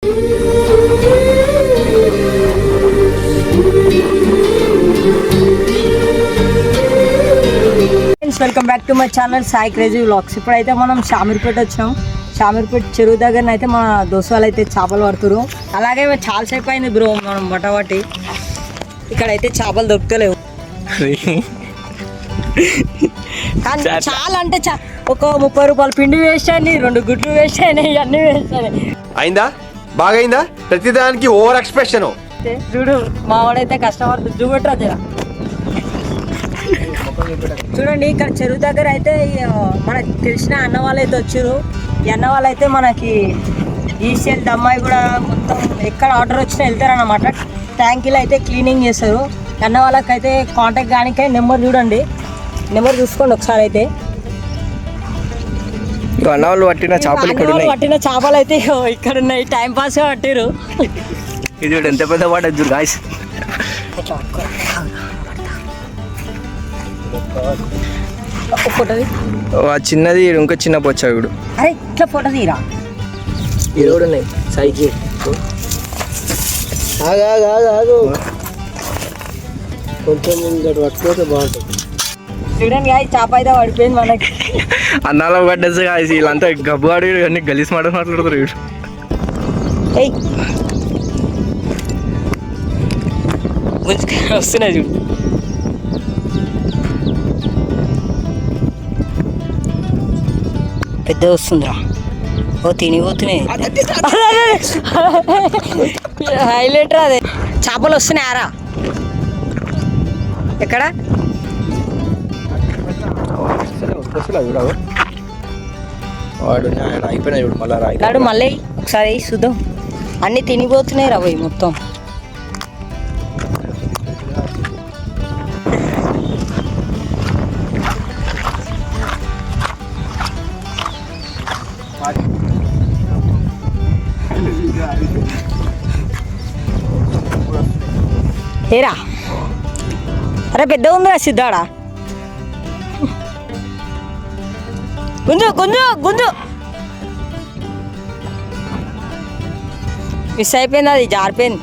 Welcome back to my channel Sai crazy vlogs. ఇప్పుడైతే మనం షామీర్పేట వచ్చాం. షామీర్పేట చెరువు దగ్గర అయితే మన దోస్తులు అయితే చేపలు పడుతురు. అలాగే చాలాసేపు అయింది బ్రో మనం బట్టబట్టి. ఇక్కడైతే చేపలు దొరుకుతలేవు. కానీ చాలా అంటే ఒక 30 రూపాయలు పిండి వేస్ట్ అయినాయి, 2 గుడ్లు వేస్ట్ అయినాయి, అన్నీ వేస్ట్ అయినాయి. అయిందా? బాగా అయిందా? ప్రతిదానికి ఓవర్ ఎక్స్ప్రెషన్. చూడు మా వాడైతే కష్టపడుతుంది. చూపెట్టరా జరా. చూడండి ఇక్కడ చెరువు దగ్గర అయితే మనకి తెలిసిన అన్న వాళ్ళు అయితే వచ్చారు. ఈ అన్న వాళ్ళు అయితే మనకి ఈసీఎల్ దమ్మాయి కూడా మొత్తం ఎక్కడ ఆర్డర్ వచ్చినా వెళ్తారన్నమాట. ట్యాంకీలు అయితే క్లీనింగ్ చేస్తారు. అన్న వాళ్ళకైతే కాంటాక్ట్ కానీ నెంబర్ చూడండి, నెంబర్ చూసుకోండి ఒకసారి. అయితే అన్న వాళ్ళు పట్టిన చేపలు అయితే ఇక్కడ ఉన్నాయి. టైం పాస్ గా పట్టిరు. ఇది ఎంత పెద్ద పడద్దు గాయస్. చిన్నది ఇంకా చిన్న పొచ్చాడు. అరే ఇట్లా ఫోటో తీరా. ఇది కూడా ఉన్నాయి సైకిల్. కొంచెం పట్టుకోతే బాగుంటుంది. చూడండి చేప అయితే పడిపోయింది మనకి. అన్నాలో పడ్డది కాదు. వీళ్ళంతా గబ్బుగాడు అన్ని గలీస్ మాట్లాడుతారు. వీడు వస్తున్నాయి చూడు. పెద్ద వస్తుందిరా. ఓ తినిపోతున్నాయి. హైలైట్ రా. అదే చేపలు వస్తున్నాయారా? ఎక్కడ వాడు అయిపోయినా చూడు. మళ్ళీ ఒకసారి చూద్దాం. అన్ని తినిపోతున్నాయి రా పోయి మొత్తం. ఏరా అరే పెద్ద ఉందిరా సిద్ధాడా. గుంజు గుంజు గుంజు. మిస్ అయిపోయింది, అది జారిపోయింది.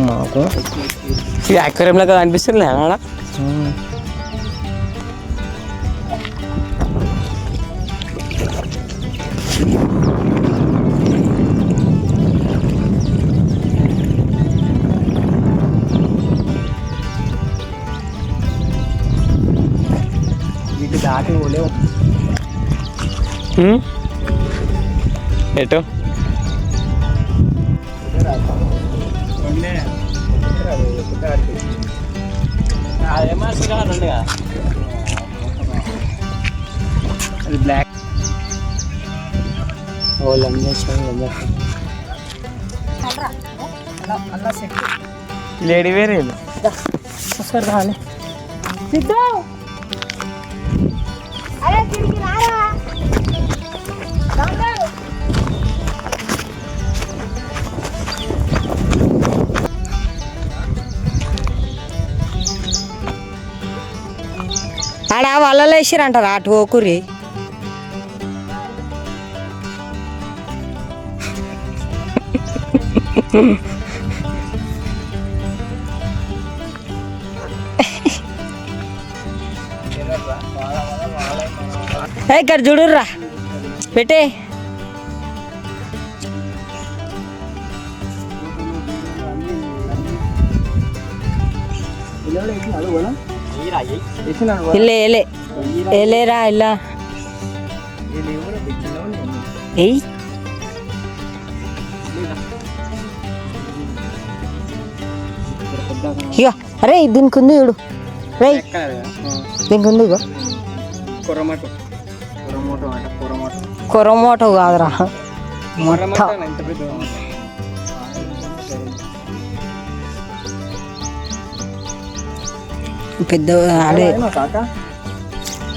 మాకు ఇది అక్వేరియం లాగా అనిపిస్తుంది అన్న. వీటి దాటి పోలేవు. ఎటు బ్లాక్ లేడీ వేరే ఆడ వలలో వేసిరంటారా అటు ఓకురి. ఇక్కడ చూడుర్రా పెట్టే. ఎలేరా ఇలా ఎయ్. ఇక అరే దీనికి ఉంది చూడు. రై దీనికి ఉంది. ఇగో కొరమోటో కాదురా, పెద్ద అదే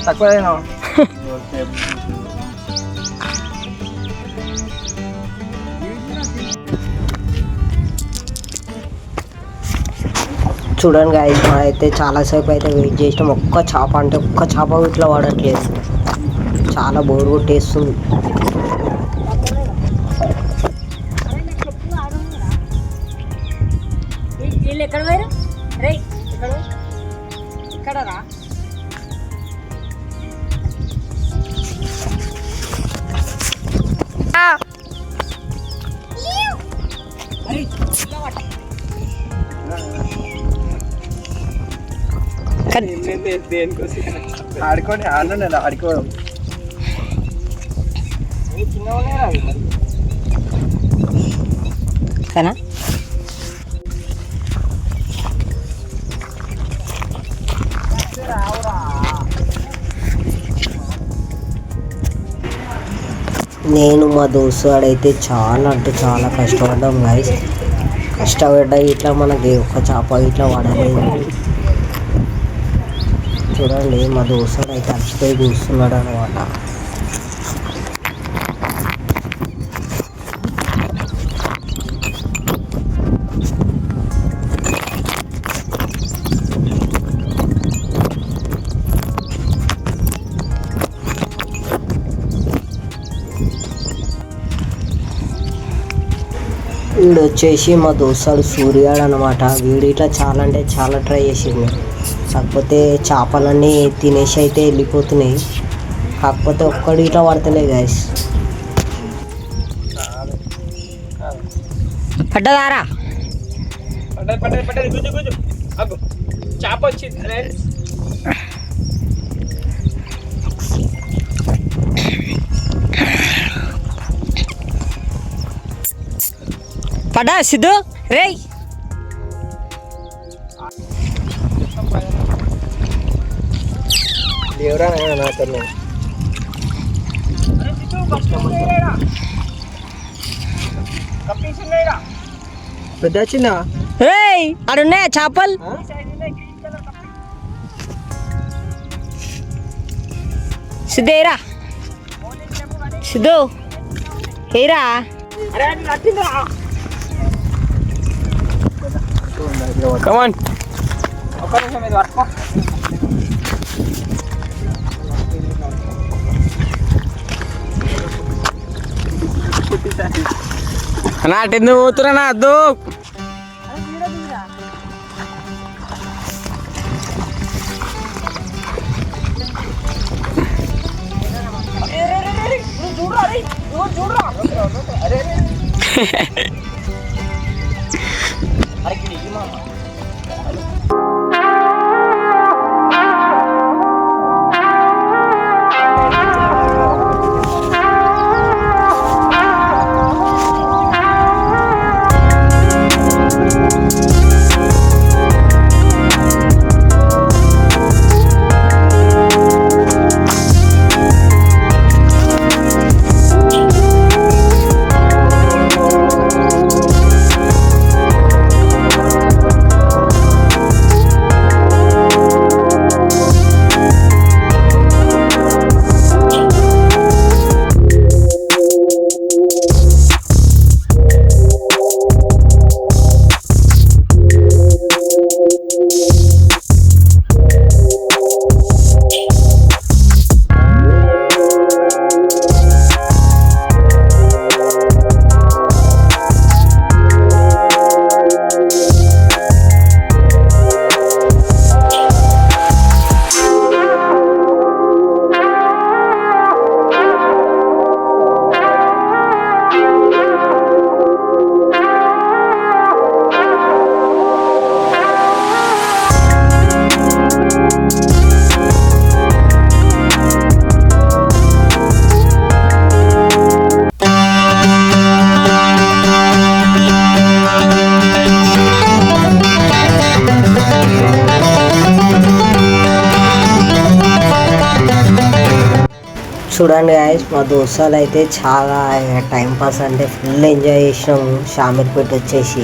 తక్కువ చూడండి గాయస్, అయితే చాలాసేపు అయితే వెయిట్ చేసినాం. ఒక్క చేప అంటే ఒక్క చేప ఇట్లా వాడట్లేదు, చాలా బోర్ కొట్టేస్తుంది. వీళ్ళు ఎక్కడ పోయారు రే? ఇక్కడ రా. ఆడుకోండి ఆడండి ఆడుకోవడం కదా. నేను మా దోస్తు అయితే చాలా అంటే చాలా కష్టపడ్డాం గైస్. కష్టపడ్డా ఇట్లా మనకి ఒక చేప ఇట్లా పడలేదు. చూడండి మా దోస్తు అయితే అలసిపోయి కూర్చున్నాడు అనమాట. వీడు వచ్చేసి మా దోస్తాడు సూర్యాడు అనమాట. వీడు ఇట్లా చాలా అంటే చాలా ట్రై చేసింది, కాకపోతే చేపలన్నీ తినేసి అయితే వెళ్ళిపోతున్నాయి. కాకపోతే ఒక్కడు ఇట్లా పడతలే గైస్. పడ్డదారా? చేప వచ్చింది. పడ్డా సిద్ధు రే. పెద్ద చిన్న అడున్నాయా చేపలు? సిద్ధేరా సిద్ధు ఏరా. కమాన్ అన్నా అటెందుకు పోతున్నా అద్దు. చూడండి గాయస్, మా దోస్తులు అయితే చాలా టైంపాస్ అంటే ఫుల్ ఎంజాయ్ చేసినాము. షామీర్పేట వచ్చేసి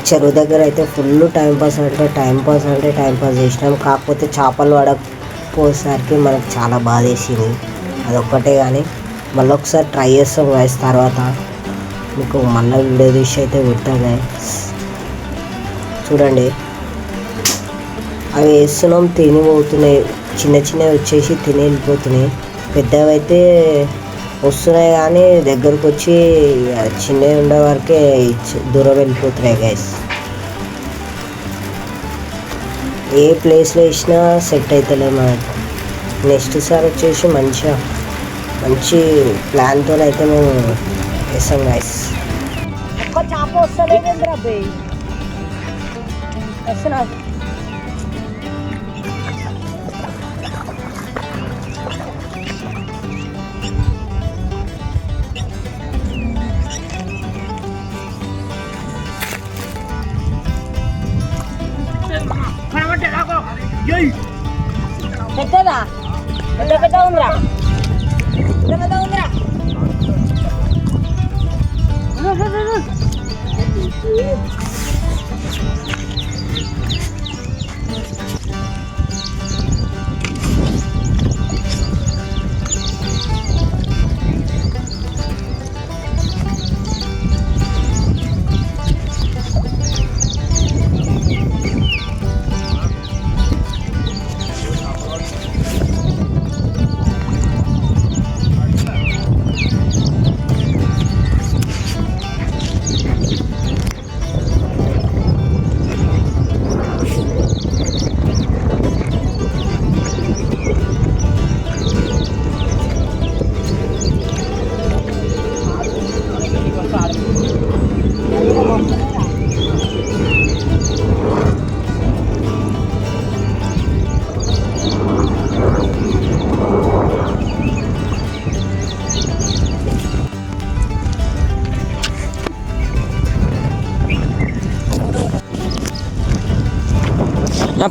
చెరువు దగ్గర అయితే ఫుల్ టైంపాస్ చేసినాం. కాకపోతే చేపలు పడకపోయేసరికి మనకు చాలా బాధ వేసింది, అదొక్కటే. కానీ మళ్ళీ ఒకసారి ట్రై చేస్తాం గాయస్. తర్వాత మీకు మళ్ళీ వీడియో తీసి అయితే పెడతాం గాయస్. చూడండి అవి వేస్తున్నాం తిని పోతున్నాయి, చిన్న చిన్నవి వచ్చేసి తిని వెళ్ళిపోతున్నాయి, పెద్దవి అయితే వస్తున్నాయి కానీ దగ్గరకు వచ్చి చిన్నవి ఉండే వరకే దూరం వెళ్ళిపోతున్నాయి గైస్. ఏ ప్లేస్లో వేసినా సెట్ అవుతలే మనకు. నెక్స్ట్ సారి వచ్చేసి మంచి ప్లాన్తో అయితే మేము వేసాం గైస్. ఒక్క చేప వస్తలేదేంద్రా అబ్బాయి, వస్తున్నా. పెద్దదా పెద్ద ఉందిరా, పెద్ద ఉందిరా.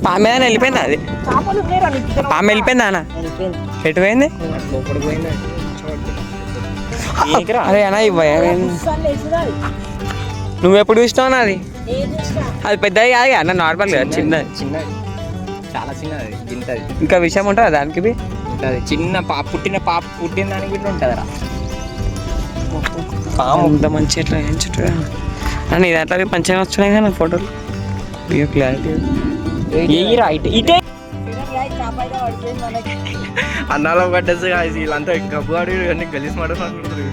పామె అని వెళ్ళిపోయిందా? అది పామె వెళ్ళిపోయిందా అన్న? ఎటు పోయింది? అరే అన్న ఇవ్వయా, నువ్వు ఎప్పుడు చూసినావు అది? అది పెద్దది కాదు అన్న, నార్మల్ కదా, చిన్నది. చాలా చిన్నది, గింతది. ఇంకా విషయం ఉంటుందా దానికి? చిన్న పుట్టిన దానికి ఇట్లా ఉంటుందిరా. పాము అంత మంచి ఎట్లా ఏం చుట్టూ అన్న ఇది అట్లా మంచిగా వస్తున్నాయి కదా ఫోటోలు, క్లారిటీ. ఇటే అన్నాలో పడ్డేసి వీళ్ళంతా గబ్బు ఆడి అన్ని గలీస్ మాట్లాడుతున్నారు.